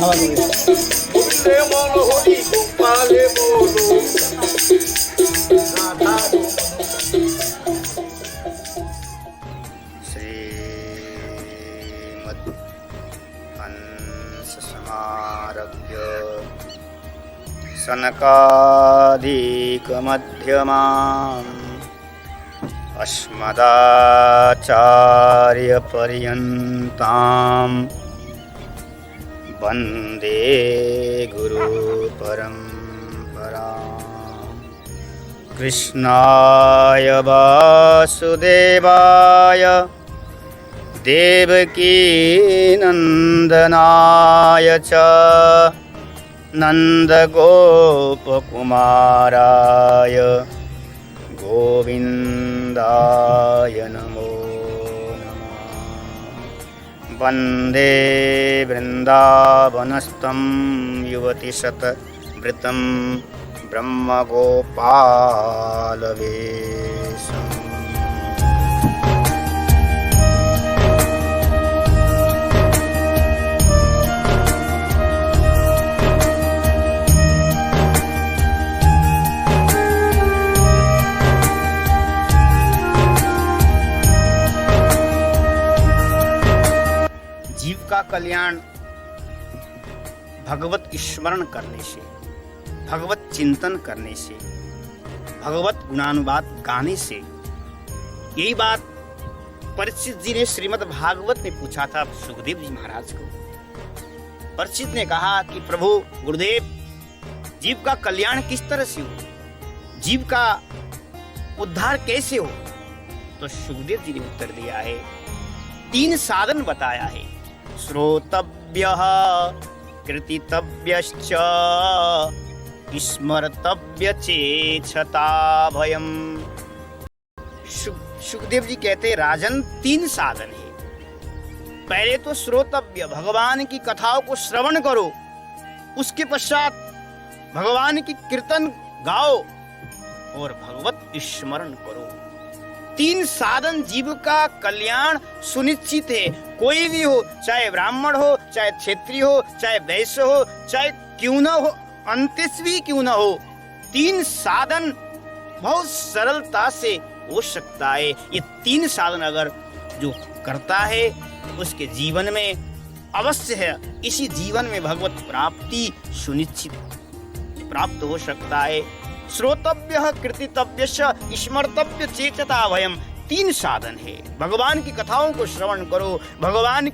बोले मन होली गोपाले बोलो राधा श्रीमद् हंस समारभ्य सनकादिक मध्यमाम् अस्मदाचार्य पर्यन्ताम् वन्दे गुरु परम्पराम्। कृष्णाय वासुदेवाय देवकी नन्दनाय च नन्दगोपकुमाराय गोविन्दाय नमो नमः। वन्दे वृन्दावनस्थं युवतिशतवृतं ब्रह्मगोपालवेशम्। जीव का कल्याण भगवत स्मरण करने से, भगवत चिंतन करने से, भगवत गुणानुवाद गाने से। यही बात परीक्षित जी ने श्रीमद् भागवत में पूछा था सुखदेव जी महाराज को। परीक्षित ने कहा कि प्रभु गुरुदेव, जीव का कल्याण किस तरह से हो, जीव का उद्धार कैसे हो? तो सुखदेव जी ने उत्तर दिया है, 3 साधन बताया है। श्रोतव्यः, कृतितव्यश्च, स्मर्तव्य चेच्छता भयम्। सुखदेव जी कहते हैं, राजन 3 साधन है। पहले तो श्रोतव्य, भगवान की कथाओं को श्रवण करो। उसके पश्चात भगवान की कीर्तन गाओ और भगवत स्मरण करो। 3 साधन जीव का कल्याण सुनिश्चित है। कोई भी हो, चाहे ब्राह्मण हो, चाहे क्षेत्रीय हो, चाहे वैश्य हो, चाहे क्यों न हो, अंत्येष्वी क्यों न हो, 3 साधन बहुत सरलता से हो सकता है। ये 3 साधन अगर जो करता है उसके जीवन में अवश्य है, इसी जीवन में भगवत प्राप्ति सुनिश्चित प्राप्त हो सकता है। श्रोतव्य, कृतितव्य, स्मर्तव्य चेच्छता भयम्। 3 साधन है। भगवान की कथाओं को श्रवण करो, भगवान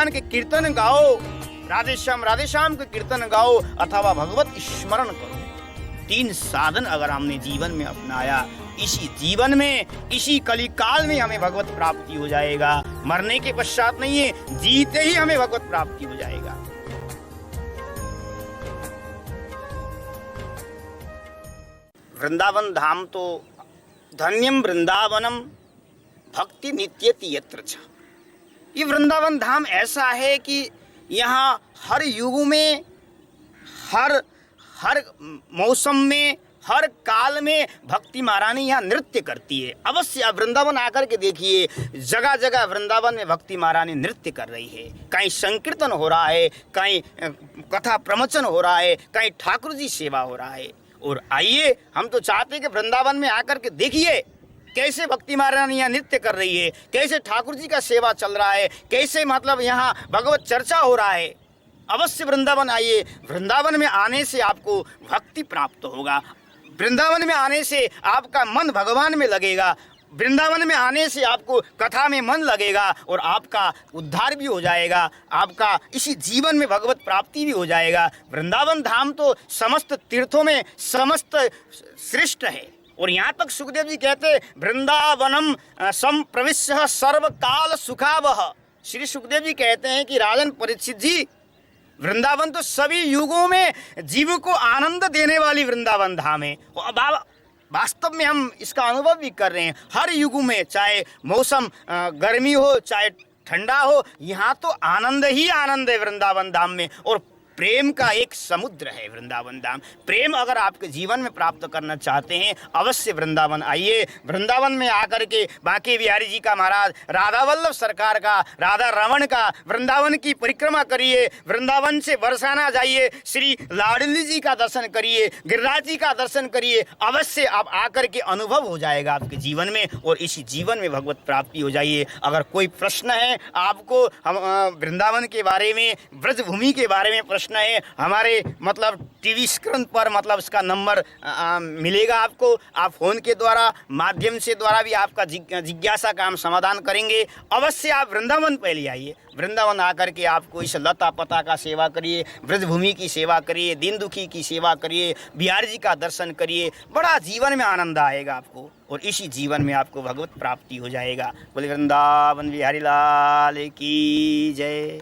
के कीर्तन गाओ, राधे श्याम के कीर्तन गाओ अथवा भगवत स्मरण करो। 3 साधन अगर हमने जीवन में अपनाया, इसी जीवन में, इसी कलिकाल में हमें भगवत प्राप्ति हो जाएगा। मरने के पश्चात नहीं है, जीते ही हमें भगवत प्राप्ति हो जाएगा। वृंदावन धाम तो धन्यम वृंदावनम भक्ति नित्यति यत्र च। ये वृंदावन धाम ऐसा है कि यहाँ हर युग में, हर मौसम में, हर काल में भक्ति महारानी यहाँ नृत्य करती है। अवश्य आप वृंदावन आकर के देखिए, जगह जगह वृंदावन में भक्ति महारानी नृत्य कर रही है। कहीं संकीर्तन हो रहा है, कहीं कथा प्रवचन हो रहा है, कहीं ठाकुर जी सेवा हो रहा है। और आइए, हम तो चाहते हैं कि वृंदावन में आकर के देखिए कैसे भक्ति महारानी यहाँ नृत्य कर रही है, कैसे ठाकुर जी का सेवा चल रहा है, कैसे मतलब यहाँ भगवत चर्चा हो रहा है। अवश्य वृंदावन आइए। वृंदावन में आने से आपको भक्ति प्राप्त होगा, वृंदावन में आने से आपका मन भगवान में लगेगा, वृंदावन में आने से आपको कथा में मन लगेगा और आपका उद्धार भी हो जाएगा, आपका इसी जीवन में भगवत प्राप्ति भी हो जाएगा। वृंदावन धाम तो समस्त तीर्थों में समस्त श्रेष्ठ है। और यहाँ तक सुखदेव जी कहते, वृंदावनम संप्रविश्य सर्वकाल सुखावह। श्री सुखदेव जी कहते हैं कि राजन परीक्षित जी, वृंदावन तो सभी युगों में जीव को आनंद देने वाली वृंदावन धाम है। वास्तव में हम इसका अनुभव भी कर रहे हैं। हर युग में, चाहे मौसम गर्मी हो चाहे ठंडा हो, यहाँ तो आनंद ही आनंद है वृंदावन धाम में। और प्रेम का एक समुद्र है वृंदावन धाम। प्रेम अगर आपके जीवन में प्राप्त करना चाहते हैं, अवश्य वृंदावन आइए। वृंदावन में आकर के बांके बिहारी जी का महाराज, राधा वल्लभ सरकार का, राधा रमण का वृंदावन की परिक्रमा करिए। वृंदावन से बरसाना जाइए, श्री लाडली जी का दर्शन करिए, गिरिराज जी का दर्शन करिए। अवश्य आप आकर के अनुभव हो जाएगा आपके जीवन में, और इसी जीवन में भगवत प्राप्ति हो जाइए। अगर कोई प्रश्न है आपको, हम वृंदावन के बारे में, ब्रजभूमि के बारे में प्रश्न है, हमारे मतलब टीवी स्क्रीन पर मतलब इसका नंबर मिलेगा आपको। आप फोन के द्वारा माध्यम से द्वारा भी आपका जिज्ञासा का हम समाधान करेंगे। अवश्य आप वृंदावन पहले आइए। वृंदावन आकर के आपको इस लता पता का सेवा करिए, ब्रजभूमि की सेवा करिए, दीन दुखी की सेवा करिए, बिहारी जी का दर्शन करिए। बड़ा जीवन में आनंद आएगा आपको, और इसी जीवन में आपको भगवत प्राप्ति हो जाएगा। बोले वृंदावन बिहारी लाल की जय।